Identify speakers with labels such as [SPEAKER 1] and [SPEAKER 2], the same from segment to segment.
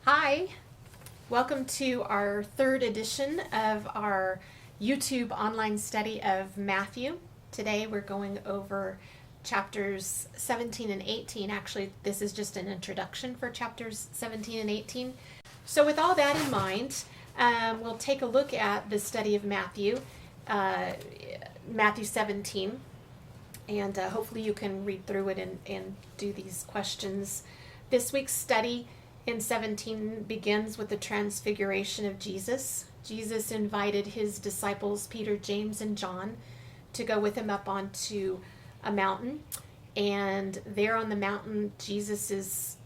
[SPEAKER 1] Hi, welcome to our third edition of our YouTube online study of Matthew. Today we're going over chapters 17 and 18. Actually, this is just an introduction for chapters 17 and 18. So with all that in mind, we'll take a look at the study of Matthew, Matthew 17, and hopefully you can read through it and do these questions. This week's study in 17 begins with the transfiguration of Jesus. Jesus invited his disciples, Peter, James, and John, to go with him up onto a mountain. And there on the mountain, Jesus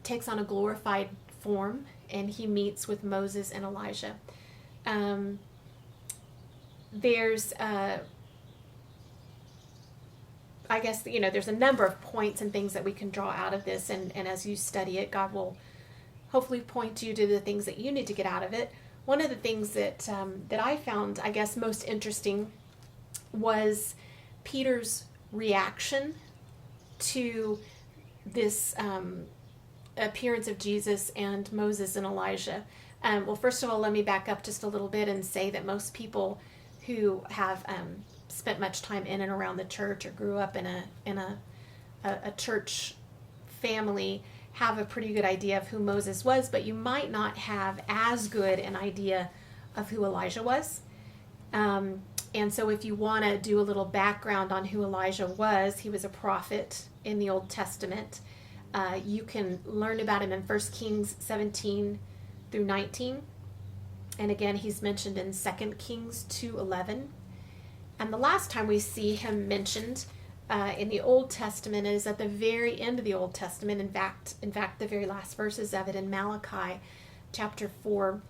[SPEAKER 1] takes on a glorified form, and he meets with Moses and Elijah. I guess, there's a number of points and things that we can draw out of this, and as you study it, God will hopefully point you to the things that you need to get out of it. One of the things that I found, I guess, most interesting was Peter's reaction to this appearance of Jesus and Moses and Elijah. Well, first of all, let me back up just a little bit and say that most people who have spent much time in and around the church or grew up in a church family have a pretty good idea of who Moses was, but you might not have as good an idea of who Elijah was. And so if you want to do a little background on who Elijah was, he was a prophet in the Old Testament. You can learn about him in 1 Kings 17 through 19. And again, he's mentioned in 2 Kings 2:11. And the last time we see him mentioned in the Old Testament is at the very end of the Old Testament. In fact, the very last verses of it in Malachi chapter 4,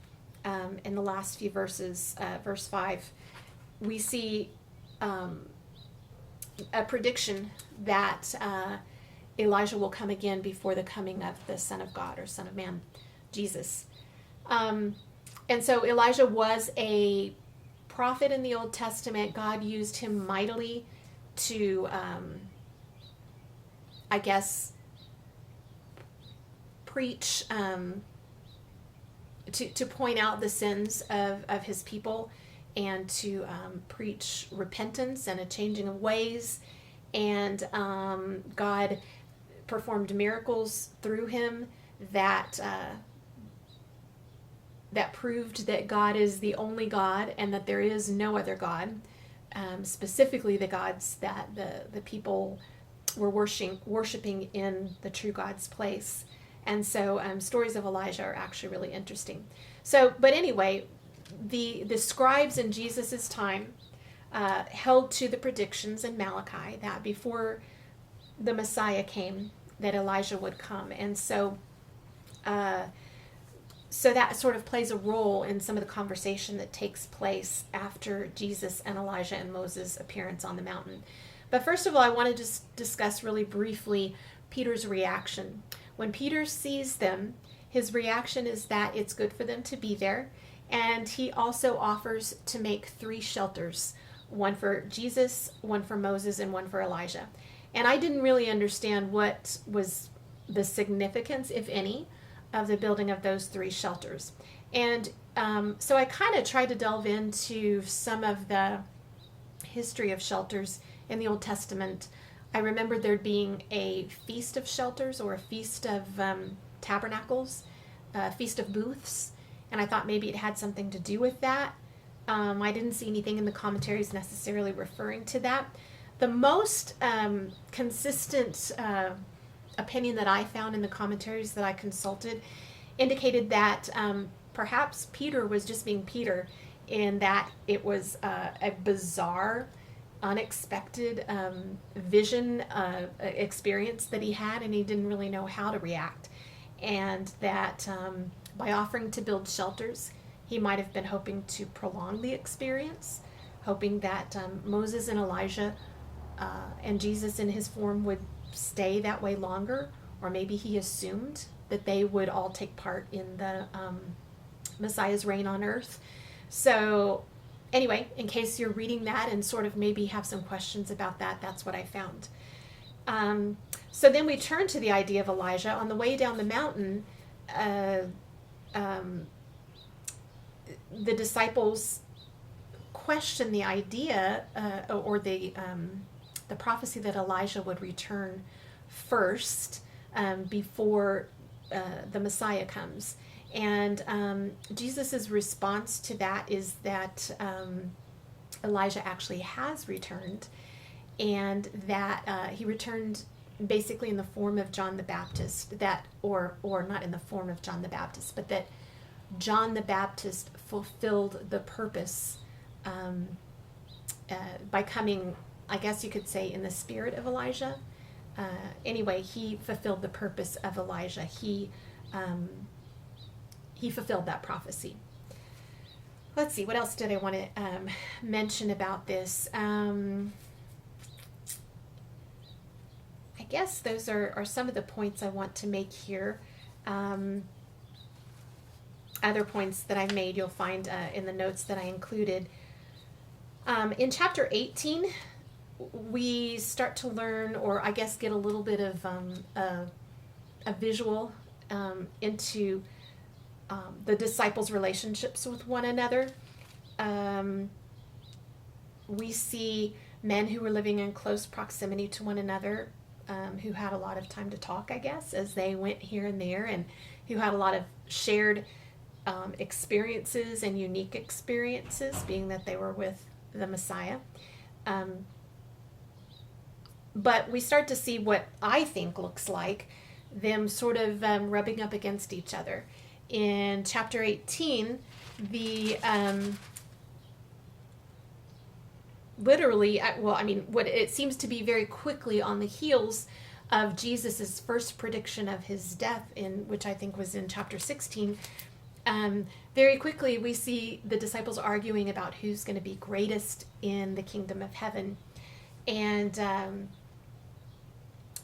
[SPEAKER 1] in the last few verses, verse 5, we see a prediction that Elijah will come again before the coming of the Son of God or Son of Man, Jesus. And so Elijah was a prophet in the Old Testament. God used him mightily to, preach, to point out the sins of his people and to preach repentance and a changing of ways. And God performed miracles through him that proved that God is the only God and that there is no other God, specifically the gods that the people were worshiping in the true God's place. And so stories of Elijah are actually really interesting. So, but anyway, the scribes in Jesus's time held to the predictions in Malachi that before the Messiah came, that Elijah would come. And so that sort of plays a role in some of the conversation that takes place after Jesus and Elijah and Moses' appearance on the mountain. But first of all, I want to just discuss really briefly Peter's reaction. When Peter sees them, his reaction is that it's good for them to be there. And he also offers to make 3 shelters, one for Jesus, one for Moses, and one for Elijah. And I didn't really understand what was the significance, if any, of the building of those 3 shelters. And so I kind of tried to delve into some of the history of shelters in the Old Testament. I remember there being a feast of shelters or a feast of tabernacles, a feast of booths, and I thought maybe it had something to do with that. I didn't see anything in the commentaries necessarily referring to that. The most consistent opinion that I found in the commentaries that I consulted indicated that perhaps Peter was just being Peter, in that it was a bizarre, unexpected vision experience that he had, and he didn't really know how to react. And that by offering to build shelters, he might have been hoping to prolong the experience, hoping that Moses and Elijah and Jesus in his form would stay that way longer, or maybe he assumed that they would all take part in the Messiah's reign on earth. So anyway, in case you're reading that and sort of maybe have some questions about that, that's what I found. So then we turn to the idea of Elijah. On the way down the mountain, uh, the disciples question the idea or the prophecy that Elijah would return first before the Messiah comes. And Jesus' response to that is that Elijah actually has returned, and that he returned basically in the form of John the Baptist, that or not in the form of John the Baptist, but that John the Baptist fulfilled the purpose by coming, I guess you could say, in the spirit of Elijah. Anyway, he fulfilled the purpose of Elijah. He fulfilled that prophecy. Let's see, what else did I want to mention about this? I guess those are some of the points I want to make here. Other points that I made you'll find in the notes that I included. In chapter 18, we start to learn, or I guess get a little bit of a visual into the disciples' relationships with one another. We see men who were living in close proximity to one another, who had a lot of time to talk, I guess, as they went here and there, and who had a lot of shared experiences and unique experiences, being that they were with the Messiah. But we start to see what I think looks like them sort of rubbing up against each other. In chapter 18, the literally, what it seems to be very quickly on the heels of Jesus's first prediction of his death, in which I think was in chapter 16. Very quickly, we see the disciples arguing about who's going to be greatest in the kingdom of heaven. And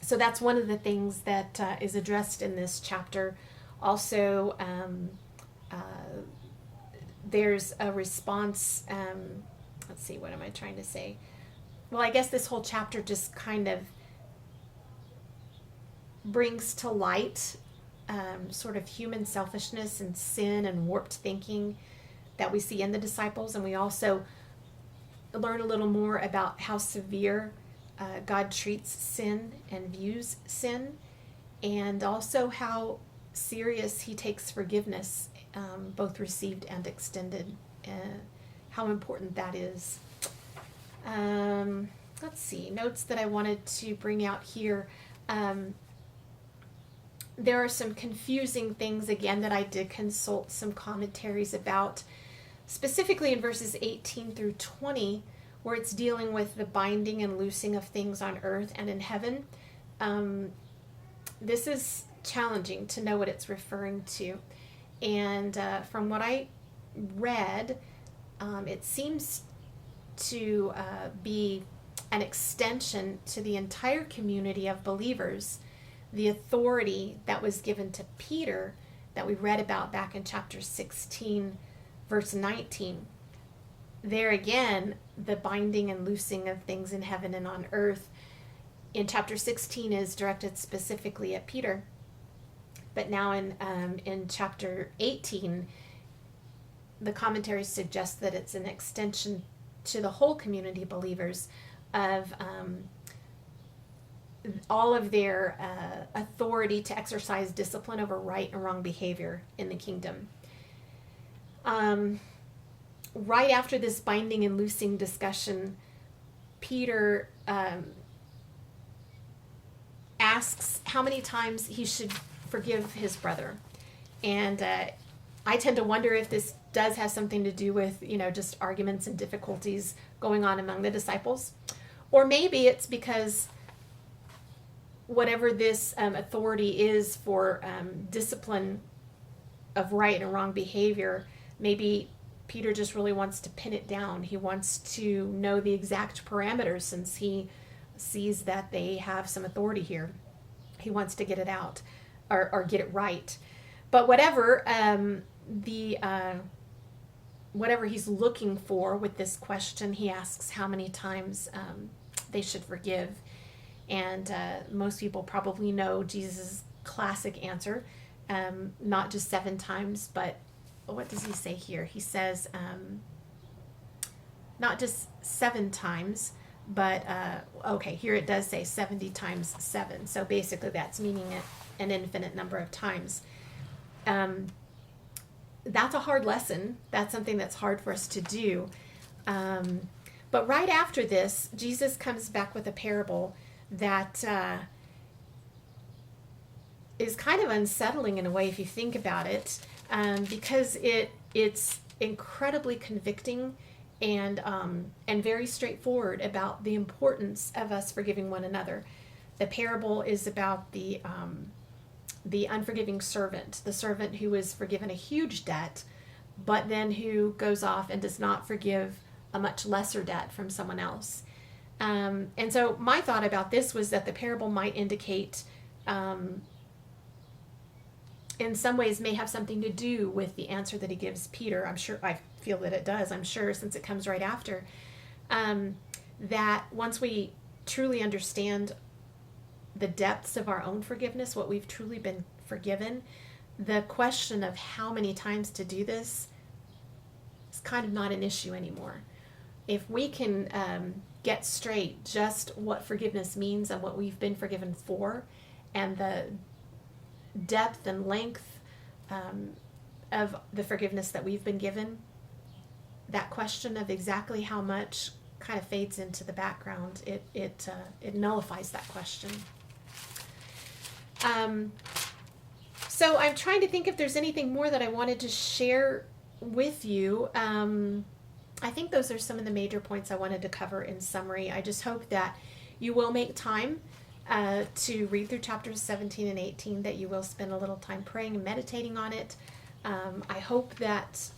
[SPEAKER 1] so that's one of the things that is addressed in this chapter. Also, there's a response. Let's see, what am I trying to say? Well, I guess this whole chapter just kind of brings to light sort of human selfishness and sin and warped thinking that we see in the disciples. And we also learn a little more about how severe God treats sin and views sin, and also how serious he takes forgiveness, both received and extended, how important that is. Let's see, notes that I wanted to bring out here. There are some confusing things, again, that I did consult some commentaries about, specifically in verses 18 through 20, where it's dealing with the binding and loosing of things on earth and in heaven. This is challenging to know what it's referring to. And from what I read, it seems to be an extension to the entire community of believers. The authority that was given to Peter that we read about back in chapter 16, verse 19. There again, the binding and loosing of things in heaven and on earth in chapter 16 is directed specifically at Peter. But now in chapter 18, the commentary suggests that it's an extension to the whole community of believers of all of their authority to exercise discipline over right and wrong behavior in the kingdom. Right after this binding and loosing discussion, Peter asks how many times he should forgive his brother. And I tend to wonder if this does have something to do with, just arguments and difficulties going on among the disciples. Or maybe it's because whatever this authority is for discipline of right and wrong behavior, maybe Peter just really wants to pin it down. He wants to know the exact parameters since he sees that they have some authority here. He wants to get it out or get it right. But whatever whatever he's looking for with this question, he asks how many times they should forgive. And most people probably know Jesus' classic answer, not just 7 times, but what does he say here? He says not just 7 times, but okay, here it does say 70 times 7. So basically that's meaning an infinite number of times. That's a hard lesson. That's something that's hard for us to do. But right after this, Jesus comes back with a parable that is kind of unsettling in a way if you think about it, because it's incredibly convicting and very straightforward about the importance of us forgiving one another. The parable is about the unforgiving servant, the servant who is forgiven a huge debt, but then who goes off and does not forgive a much lesser debt from someone else. And so my thought about this was that the parable might indicate, in some ways, may have something to do with the answer that he gives Peter. I feel that it does, I'm sure, since it comes right after. That once we truly understand the depths of our own forgiveness, what we've truly been forgiven, the question of how many times to do this is kind of not an issue anymore. If we can get straight just what forgiveness means and what we've been forgiven for, and the depth and length of the forgiveness that we've been given, that question of exactly how much kind of fades into the background. It nullifies that question. So I'm trying to think if there's anything more that I wanted to share with you. I think those are some of the major points I wanted to cover in summary. I just hope that you will make time to read through chapters 17 and 18, that you will spend a little time praying and meditating on it. I hope that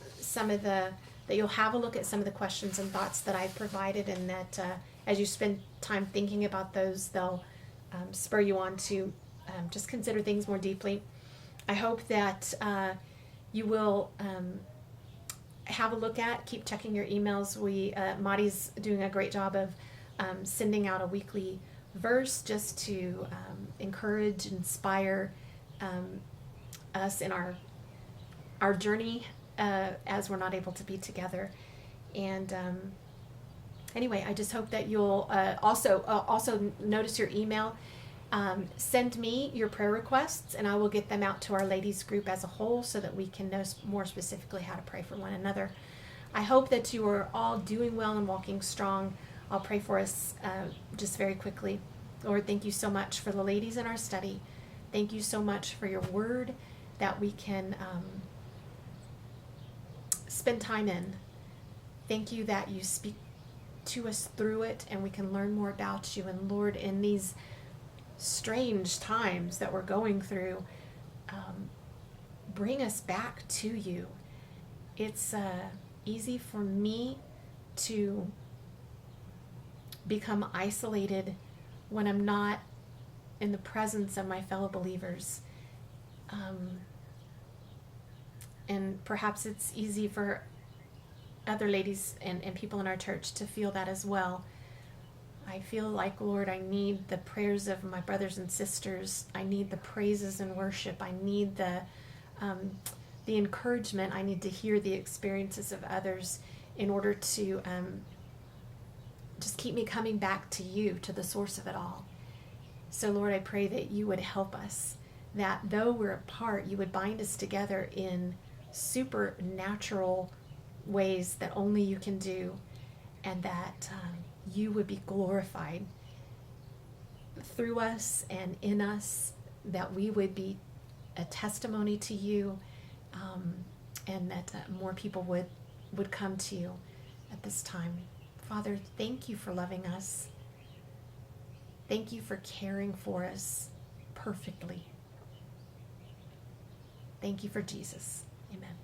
[SPEAKER 1] that you'll have a look at some of the questions and thoughts that I've provided, and that as you spend time thinking about those, they'll spur you on to just consider things more deeply. I hope that you will have a look at, keep checking your emails. Madi's doing a great job of sending out a weekly verse just to encourage, inspire us in our journey as we're not able to be together. And anyway, I just hope that you'll also notice your email. Send me your prayer requests, and I will get them out to our ladies group as a whole so that we can know more specifically how to pray for one another. I hope that you are all doing well and walking strong. I'll pray for us just very quickly. Lord, thank you so much for the ladies in our study. Thank you so much for your word that we can spend time in. Thank you that you speak to us through it and we can learn more about you. And Lord, in these strange times that we're going through, bring us back to you. It's easy for me to become isolated when I'm not in the presence of my fellow believers. And perhaps it's easy for other ladies and people in our church to feel that as well. I feel like, Lord, I need the prayers of my brothers and sisters. I need the praises and worship. I need the encouragement. I need to hear the experiences of others in order to just keep me coming back to you, to the source of it all. So, Lord, I pray that you would help us, that though we're apart, you would bind us together in supernatural ways that only you can do, and that you would be glorified through us and in us, that we would be a testimony to you, and that more people would come to you at this time. Father, thank you for loving us. Thank you for caring for us perfectly. Thank you for Jesus. Amen.